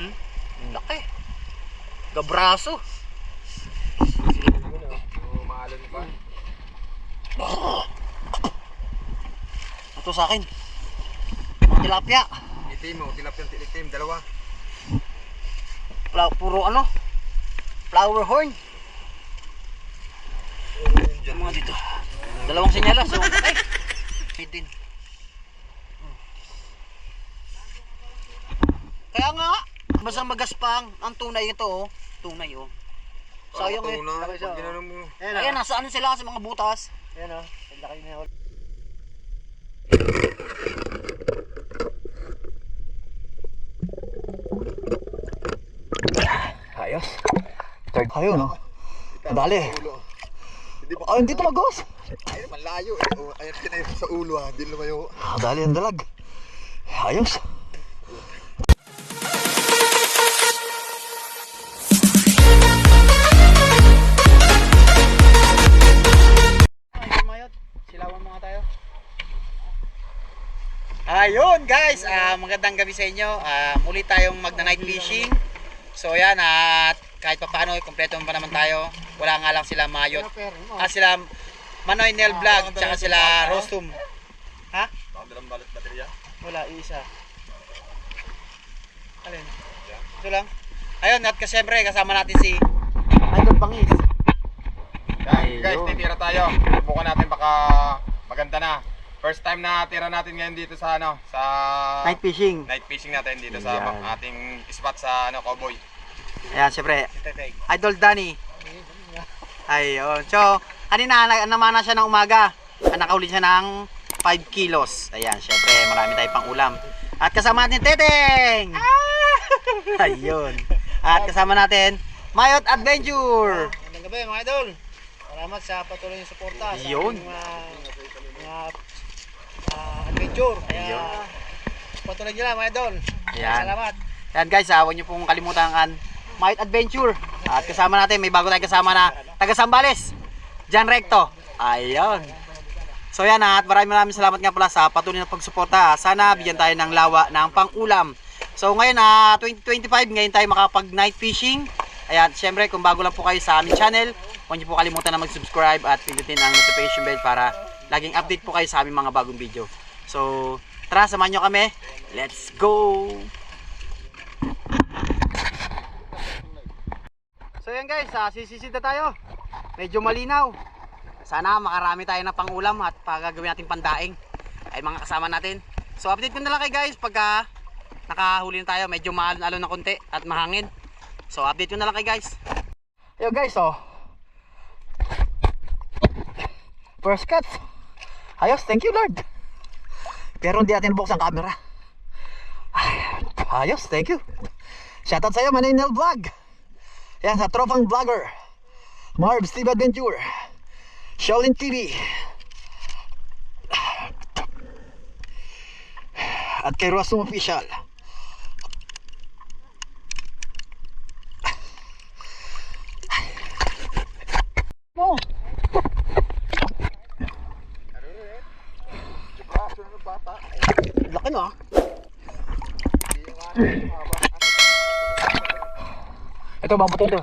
Ang laki. Gabraso. Maalon pa. Ito sa akin. Mga tilapia. Itim o, tilapia itim, dalawa. Puro ano? Flower horn. Mga dito. Dalawang sinyalas. So, okay. Din. Kaya nga, basta magaspang ang tunay ito oh. Tunay oh. Sayang eh. Ayan, nasaan sila sa mga butas. Ayan o, ang laki na yun. Ayos. Third tayo no. Dali. Hindi tumagos. Ay, malayo eh. Oh, ayan kinay sa ulo ha, hindi lumayo. Dali ang dalag. Ayos. Silawan mo nga tayo. Ayun guys, magandang gabi sa inyo. Muli tayong magna-night fishing. So yan, at kahit pa paano, kompleto pa naman tayo. Wala nga lang sila Mayot. Sila Manoy Nel Vlog, tsaka sila Rostum. Ha? Dalang balat baterya? Wala, isa. Alin? Ito lang. Ayun, at siyempre kasama natin si Idol Pangis. Guys, titira tayo. Subukan natin baka maganda na. First time na tira natin ngayon dito sa ano, sa night fishing. night fishing natin dito sa ating spot sa ano, Cowboy. Ayan, siyempre Idol Danny. Ayun. So, kanina namana siya ng umaga. Nakahuli siya ng 5 kilos. Ayan, siyempre marami tayong pang ulam. At kasama natin Teteng. Ayun. At kasama natin Mayot Adventure. Magandang gabi mga idol. Salamat sa patuloy ng suporta sa Yun. mga adventure. Kaya patuloy nyo lang mga idol. Ayan. Salamat. Ayan guys, huwag nyo pong kalimutan ang Mayot Adventure. At kasama natin, may bago tayong kasama na taga Sambales, Jan Recto. Ayun. So yan, at maraming salamat nga pala sa patuloy na pagsuporta. Sana bigyan tayo ng lawa ng pang-ulam. So ngayon, 2025, ngayon tayo makapag night fishing. Ayan, syempre kung bago lang po kayo sa aming channel, huwag niyo po kalimutan na mag-subscribe at pindutin ang notification bell para laging update po kayo sa aming mga bagong video. So tara, samahan nyo kami. Let's go! So yan guys, sisisid na tayo. Medyo malinaw. Sana makarami tayo ng pangulam at pagagawin natin pandaing ay mga kasama natin. So update ko na lang kayo guys pagka nakahuli na tayo. Medyo maalon-alon na konti at mahangin. So update ko na lang kayo guys. Yo guys, oh. First cut. Ayos, thank you Lord. Pero hindi natin buksan ang camera. Ayos, thank you. Shoutout sa'yo, Manoy Nel Vlog. Yan, sa tropang vlogger Marv Steve Adventure, Shaolin TV, at kay Rosum Official. Oh. Laki no. Ito, mabuto ito.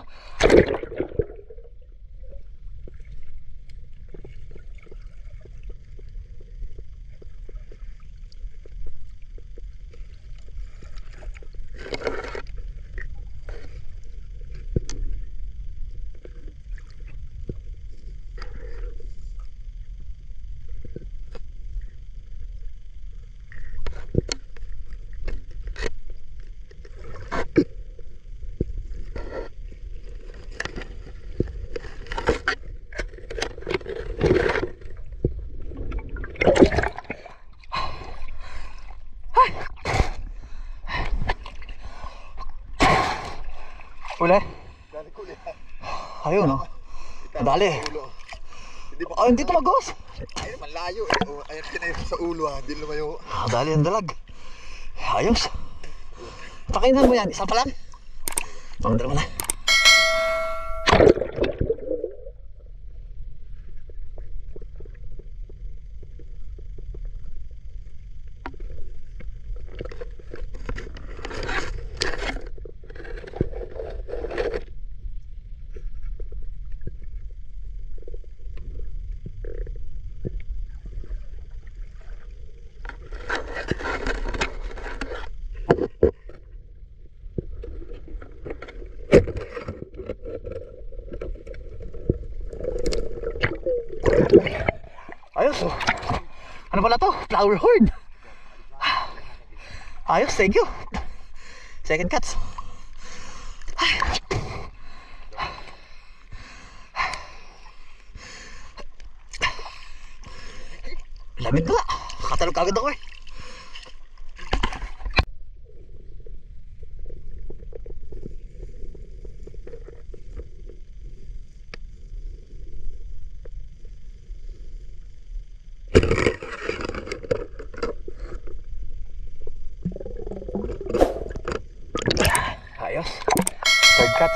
Uli? Ayun no. Dali. Hindi tumagos. Ay, malayo eh. Oh, ayan kinay sa ulo ha, hindi lumayo. Dali ang dalag. Ayos. Pakainan mo yan, isa pa lang. Pangdala mo na. Ayos oh. Ano pala to? Flower horn. Ayos, thank you. Second cuts. Lamig na. Katalog agad ako eh. Ayos. Third cut.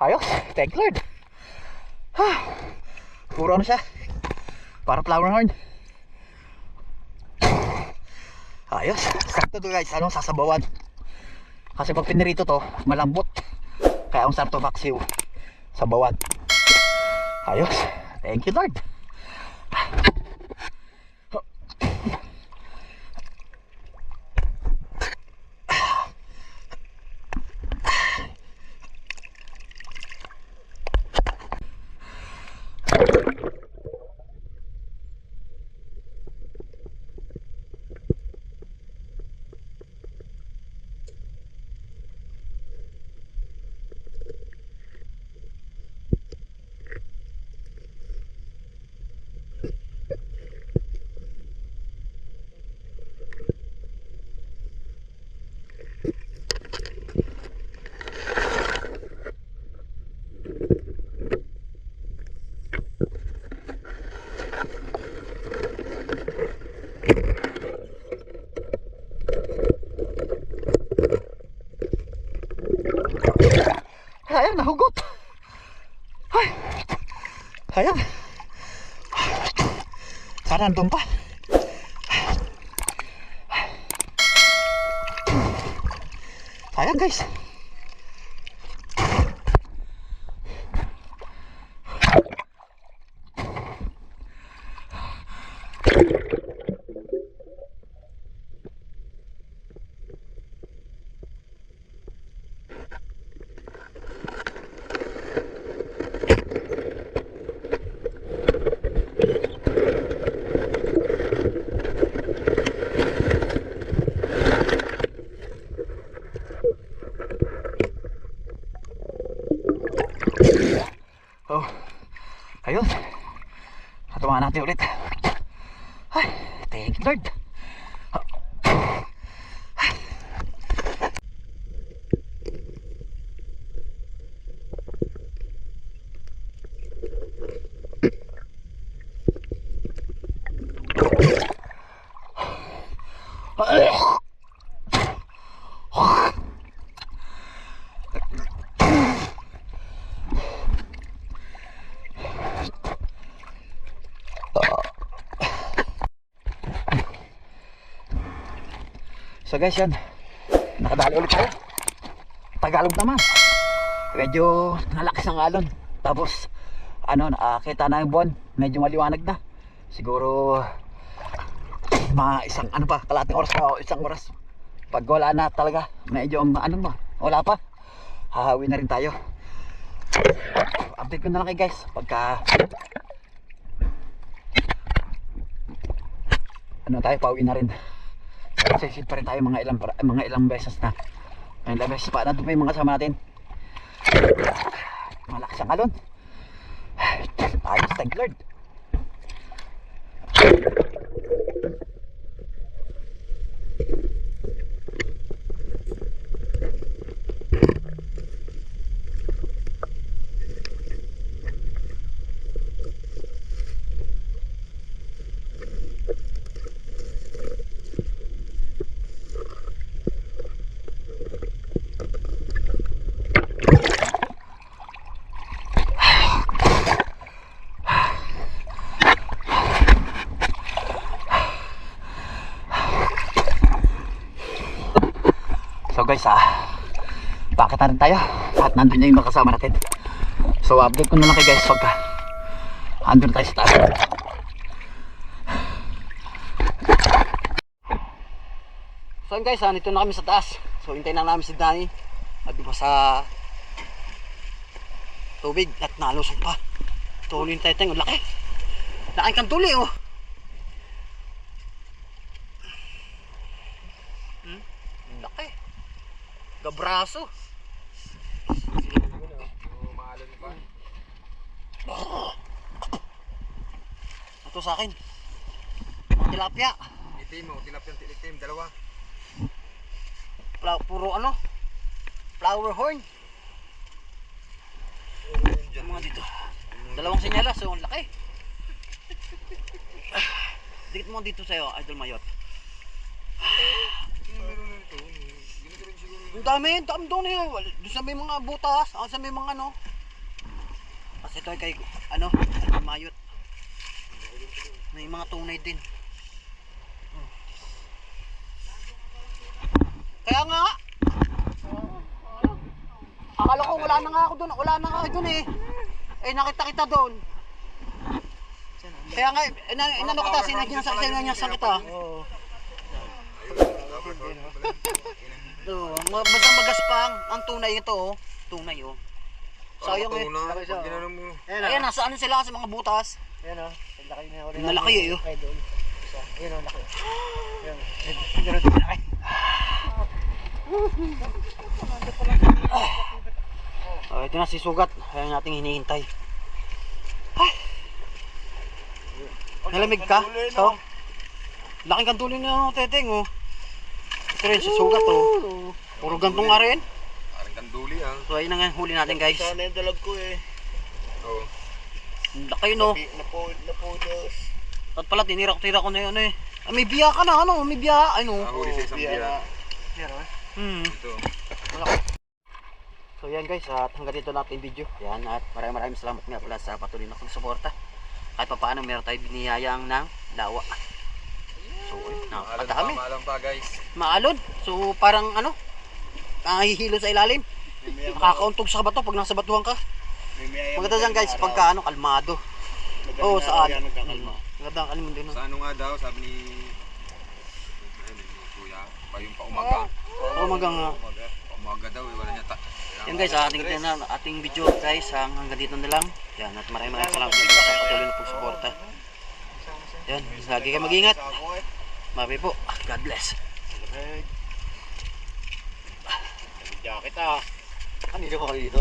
Ayos, thank Lord. Puro ano siya. Para flower horn. Ayos, sakto to guys. Anong sasabawan? Kasi pag pinirito to, malambot. Kaya ang sarap to paksiw. Sabawan. Ayos, thank you Lord. Ayan, nahugot. Ay. Ayan. Sana nandun pa. Ayan guys. Oh, ayun. Hatumahan natin ulit. Ay, thank you Lord. So guys, yan. Nakadali ulit tayo. Tagalog naman. Medyo nalakas ang alon. Tapos, ano, nakakita na yung buwan. Medyo maliwanag na. Siguro, mga isang, ano pa, kalating oras pa o isang oras. Pag wala na talaga, medyo, ano ba, wala pa. Hahawi na rin tayo. Update ko na lang kayo guys. Pagka, ano tayo, pauwi na rin. Sisid pa rin tayo mga ilang beses na. Ilang beses pa na doon may mga kasama natin. Malakas ang alon. Ayos, thank Lord. So guys, bakit na rin tayo at nandun na yung mga kasama natin. So update ko na lang kayo guys pagka andun na tayo sa taas. So yun guys, nandito na kami sa taas. So hintayin na namin si Danny at di ba sa tubig at nalusong pa. Tuloy yung teteng, ang laki. Laking kang tuloy oh. Ang laki. Gabraso. Maalon pa. Ito sa akin. Mga tilapia. Itim, tilapia itim, dalawa. Puro ano? Flower horn. Yung mga dito. Dalawang sinyalas, so ang laki. Dikit mo dito sa'yo, Idol Mayot. Ang dami doon eh. Doon sa may mga butas, sa may mga ano. Kasi ito ay kay, ano, Idol Mayot. May mga tunay din. Kaya nga, akala ko wala na nga ako doon eh. Eh nakita kita doon. Kaya nga, inano kita, sinagnasan kita. Oo. Basta magaspang, ang tunay ito oh. Tunay oh. Sayang eh. Ayan, nasaan sila sa mga butas. Ayan o. Laki na ulit. Nalaki eh oh. Ayan o, laki. Ayan. Ito na si Sugat. Ayan nating hinihintay. Nalamig ka? So, laking kantuloy na ano, teteng oh. Ito rin si Sugat oh. Puro gantong nga rin. Parang kanduli ah. So ayun na nga huli natin guys. Sana yung dalag ko eh. Oo. Laki no. Napulos. At pala tinira ko na yun eh. May biya ka na ano, may biya. Ay no. Nahuli sa isang biya. Ito. So yan guys, at hanggang dito natin video. Yan, at maraming salamat nga pala sa patuloy na pagsuporta. Kahit pa paano meron tayo biniyayang ng lawa. So napakadami. Maalam pa guys. Maalon. So parang ano, hihilo sa ilalim. Nakakauntog sa bato pag nasa batuhan ka. Maganda dyan guys, pagka ano, kalmado. Oo, saan? Maganda ang alim din. Sa ano nga daw, sabi ni Kuya, pa yung paumaga. Umaga nga. Paumaga daw, wala niya Yan guys, ating video guys, hanggang dito na lang. Yan, at maraming salamat sa patuloy na pagsuporta. Yan, lagi kayo mag-ingat. Mabi po. God bless. Jacket ah. Kanino ko dito?